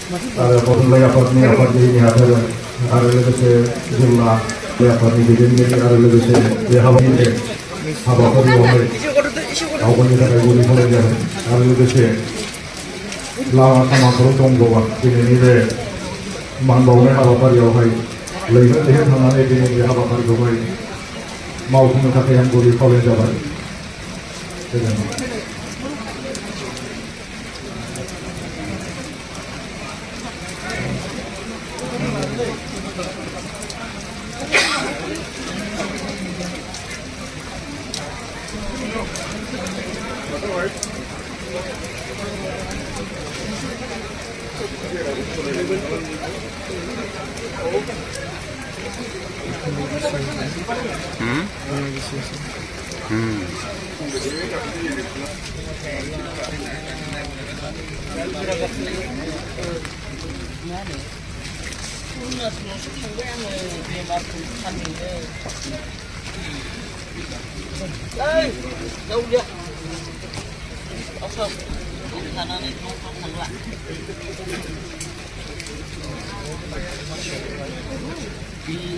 आरो बड'लेण्ड आफादनि आफादगिरिनि हाथाइ आरो लोगोसे जिल्ला आफादनि दैदेनगिरि आरो लोगोसे बे हाबाफारियावहाय आवगायनो थाखाय गुरै खावलायनाय जादों आरो लोगोसे लामा सामाफोराव दंबावो दिनैनि बे मान बावनाय हाबाफारियावहाय लैहोर लैहोर थांनानै दिनै बे हाबाफारिखौहाय मावफुंनो थाखाय आं गुरै खावलायनाय जाबाय। गोजोन्थों।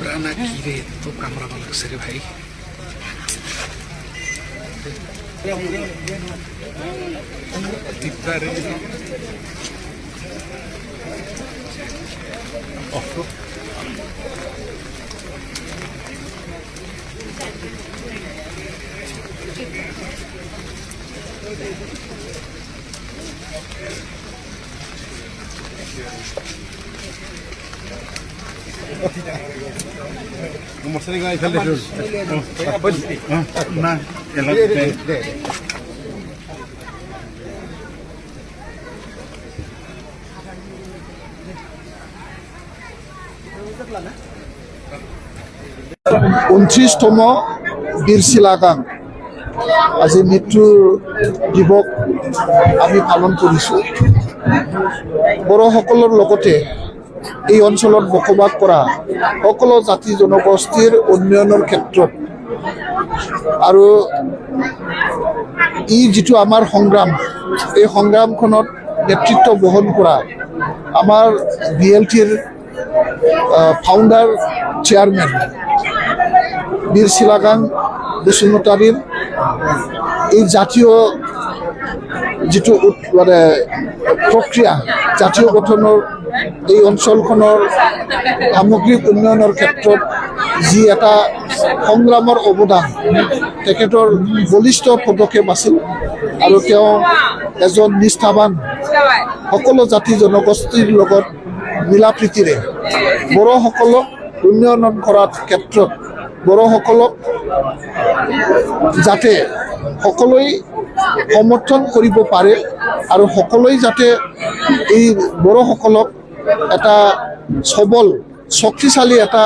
Berana kiri itu kamera balak seri भाई Tittare Nomor sering lagi kali dulu. Nah, elah deh. तम বীর শিলাকাং আজি মৃত্যু দিৱস আমি পালন কৰিছোঁ। বড়োসকলৰ লগতে এই অঞ্চলত বসবাস কৰা সকলো জাতি জনগোষ্ঠীৰ উন্নয়নৰ ক্ষেত্ৰত আৰু ই যিটো আমাৰ সংগ্ৰাম, এই সংগ্ৰামখনত নেতৃত্ব বহন কৰা আমাৰ BLTৰ ফাউণ্ডাৰ চেয়াৰমেন বীৰ শিলাকাং বসুমতাৰীৰ এই জাতীয় যিটো মানে প্ৰক্ৰিয়া, জাতীয় গঠনৰ এই অঞ্চলখনৰ সামগ্ৰিক উন্নয়নৰ ক্ষেত্ৰত যি এটা সংগ্ৰামৰ অৱদান, তেখেতৰ বলিষ্ঠ পদক্ষেপ আছিল আৰু তেওঁ এজন নিষ্ঠাবান সকলো জাতি জনগোষ্ঠীৰ লগত মিলা প্ৰীতিৰে বড়োসকলক উন্নয়ন কৰাৰ ক্ষেত্ৰত বড়োসকলক যাতে সকলোৱে সমৰ্থন কৰিব পাৰে আৰু সকলোৱে যাতে এই বড়োসকলক এটা সবল শক্তিশালী এটা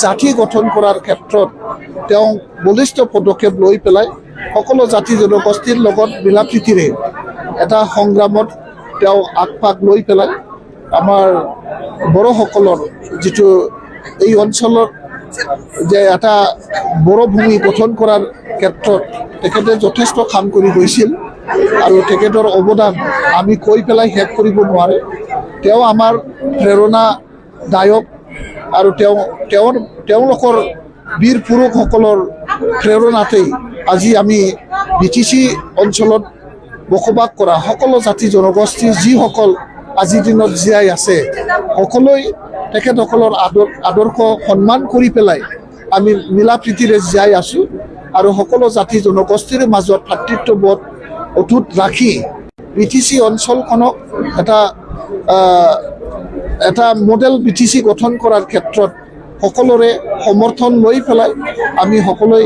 জাতি গঠন কৰাৰ ক্ষেত্ৰত তেওঁ বলিষ্ঠ পদক্ষেপ লৈ পেলাই সকলো জাতি জনগোষ্ঠীৰ লগত মিলা প্ৰীতিৰে এটা সংগ্ৰামত তেওঁ আগভাগ লৈ পেলাই আমাৰ বড়োসকলৰ যিটো এই অঞ্চলৰ যে এটা বড়ো ভূমি গঠন কৰাৰ ক্ষেত্ৰত তেখেতে যথেষ্ট কাম কৰি গৈছিল আৰু তেখেতৰ অৱদান আমি কৈ পেলাই শেষ কৰিব নোৱাৰে। তেওঁ আমাৰ প্ৰেৰণাদায়ক আৰু তেওঁলোকৰ বীৰ পুৰুষসকলৰ প্ৰেৰণাতেই আজি আমি BTC অঞ্চলত বসবাস কৰা সকলো জাতি জনগোষ্ঠী যিসকল আজিৰ দিনত জীয়াই আছে, সকলোৱে তেখেতসকলৰ আদৰ্শ সন্মান কৰি পেলাই আমি মিলা প্ৰীতিৰে জীয়াই আছোঁ আৰু সকলো জাতি জনগোষ্ঠীৰ মাজত ভাতৃত্ববোধ অটুট ৰাখি BTC অঞ্চলখনক এটা মডেল BTC গঠন কৰাৰ ক্ষেত্ৰত সকলোৰে সমৰ্থন লৈ পেলাই আমি সকলোৱে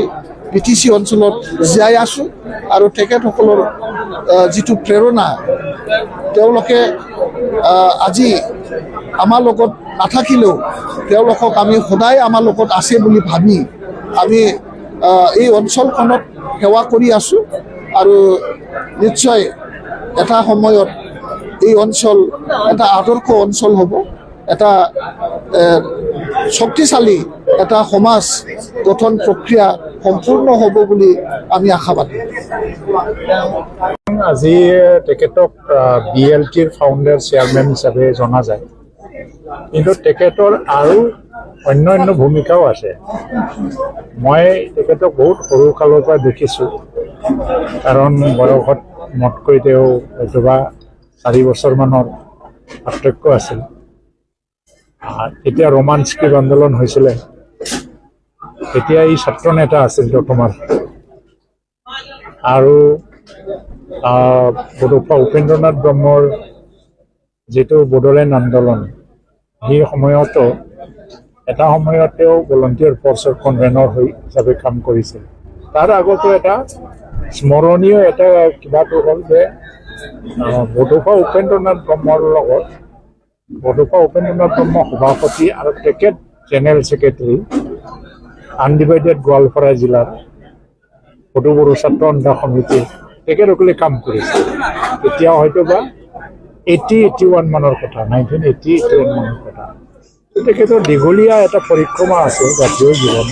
BTC অঞ্চলত জীয়াই আছোঁ আৰু তেখেতসকলৰ যিটো প্ৰেৰণা, তেওঁলোকে আজি আমাৰ লগত নাথাকিলেও তেওঁলোকক আমি সদায় আমাৰ লগত আছে বুলি ভাবি আমি এই অঞ্চলখনত সেৱা কৰি আছোঁ আৰু নিশ্চয় এটা সময়ত এই অঞ্চল এটা আদৰ্শ অঞ্চল হ'ব, এটা শক্তিশালী এটা সমাজ গঠন প্ৰক্ৰিয়া সম্পূৰ্ণ হ'ব বুলি আমি আশাবাদী। আজি তেখেতক BLTৰ ফাউণ্ডাৰ চেয়াৰমেন হিচাপে জনা যায়, কিন্তু তেখেতৰ আৰু অন্যান্য ভূমিকাও আছে। মই তেখেতক বহুত সৰু কালৰ পৰা দেখিছোঁ, কাৰণ বয়সত মোতকৈ তেওঁ হয়তোবা 4 বছৰমানৰ পাৰ্থক্য আছিল। এতিয়া ৰোমান স্ক্ৰিপ্ট আন্দোলন হৈছিলে, তেতিয়া ই ছাত্ৰ নেতা আছিল বৰ্তমান। আৰু বডোফা উপেন্দ্ৰনাথ ব্ৰহ্মৰ যিটো বড়োলেণ্ড আন্দোলন, সেই সময়তো এটা সময়ত তেওঁ ভলণ্টিয়াৰ ফ'ৰ্চৰ কনভেনৰ হিচাপে কাম কৰিছিল। তাৰ আগতো এটা স্মৰণীয় এটা কিবাটো হ'ল যে বডোফা উপেন্দ্ৰনাথ ব্ৰহ্মৰ লগত বডোফা উপেন্দ্ৰনাথ ব্ৰহ্ম সভাপতি আৰু তেখেত জেনেৰেল ছেক্ৰেটাৰী আনডিভাইডেড গোৱালপাৰা জিলাৰ বড়ো ছাত্ৰ সন্থা সমিতি তেখেতসকলে কাম কৰিছে। এতিয়া হয়তো বা 81 মানৰ কথা, 1981 মানৰ কথা। তেখেতৰ দীঘলীয়া এটা পৰিক্ৰমা আছে জাতীয় জীৱন।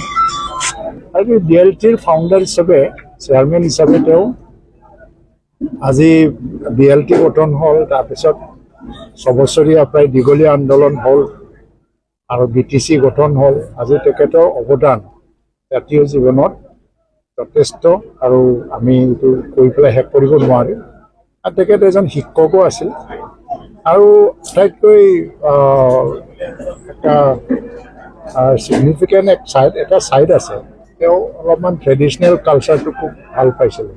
আৰু BLTৰ ফাউণ্ডাৰ হিচাপে, চেয়াৰমেন হিচাপে তেওঁ আজি BLT গঠন হ'ল, তাৰপিছত 6 বছৰীয়া প্ৰায় দীঘলীয়া আন্দোলন হ'ল আৰু BTC গঠন হ'ল। আজি তেখেতৰ অৱদান জাতীয় জীৱনত যথেষ্ট, আৰু আমি এইটো কৈ পেলাই শেষ কৰিব নোৱাৰিম। আৰু তেখেত এজন শিক্ষকো আছিল। আৰু আটাইতকৈ এটা ছিগনিফিকেণ্ট এটা ছাইড আছে, তেওঁ অলপমান ট্ৰেডিশ্যনেল কালচাৰটো খুব ভাল পাইছিলে।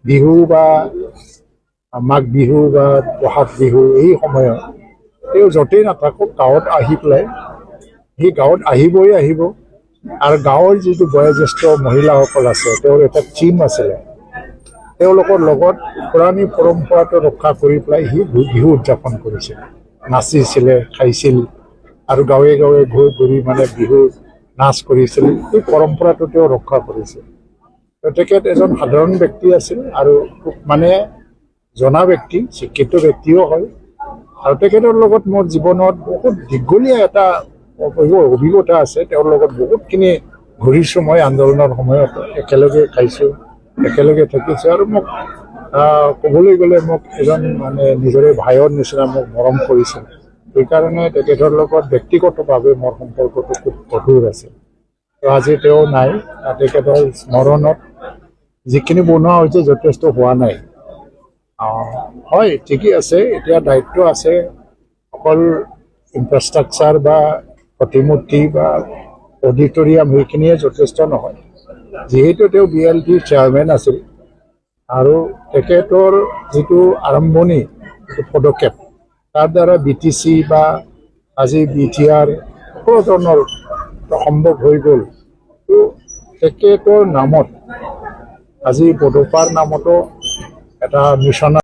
বিহু বা মাঘ বিহু বা বহাগ বিহু এই সময়ত তেওঁ য'তেই নাথাকক গাঁৱত আহি পেলাই সেই গাঁৱত আহিব। আৰু গাঁৱৰ যিটো বয়োজ্যেষ্ঠ মহিলাসকল আছে, তেওঁৰ এটা টীম আছিলে, তেওঁলোকৰ লগত পুৰণি পৰম্পৰাটো ৰক্ষা কৰি পেলাই সি বিহু উদযাপন কৰিছিল, নাচিছিলে, খাইছিল আৰু গাঁৱে গাঁৱে ঘূৰি মানে বিহু নাচ কৰিছিল। এই পৰম্পৰাটো তেওঁ ৰক্ষা কৰিছিল। তেখেত এজন সাধাৰণ ব্যক্তি আছিল আৰু খুব মানে জনা ব্যক্তি, শিক্ষিত ব্যক্তিও হয়। আৰু তেখেতৰ লগত মোৰ জীৱনত বহুত দীঘলীয়া এটা অভিজ্ঞতা আছে। তেওঁৰ লগত বহুতখিনি ঘূৰিছোঁ মই আন্দোলনৰ সময়ত, একেলগে খাইছোঁ, একেলগে থাকিছোঁ। আৰু মোক ক'বলৈ গ'লে মোক এজন মানে নিজৰে ভাইৰ নিচিনা মোক মৰম কৰিছিল। সেইকাৰণে তেখেতৰ লগত ব্যক্তিগতভাৱে মোৰ সম্পৰ্কটো খুব গধুৰ আছে। তো আজি তেওঁ নাই, তেখেতৰ স্মৰণত যিখিনি বনোৱা হৈছে যথেষ্ট হোৱা নাই। হয়, ঠিকেই আছে, এতিয়া দায়িত্ব আছে। অকল ইনফ্ৰাষ্ট্ৰাকচাৰ বা প্ৰতিমূৰ্তি বা অডিটৰিয়াম সেইখিনিয়ে যথেষ্ট নহয়। যিহেতু তেওঁ BLTৰ চেয়াৰমেন আছিল আৰু তেখেতৰ যিটো আৰম্ভণি পদক্ষেপ, তাৰ দ্বাৰা BTC বা আজি BTR সকলো ধৰণৰ সম্ভৱ হৈ গ'ল। তো তেখেতৰ নামত আজি বডোফাৰ নামতো এটা মিছন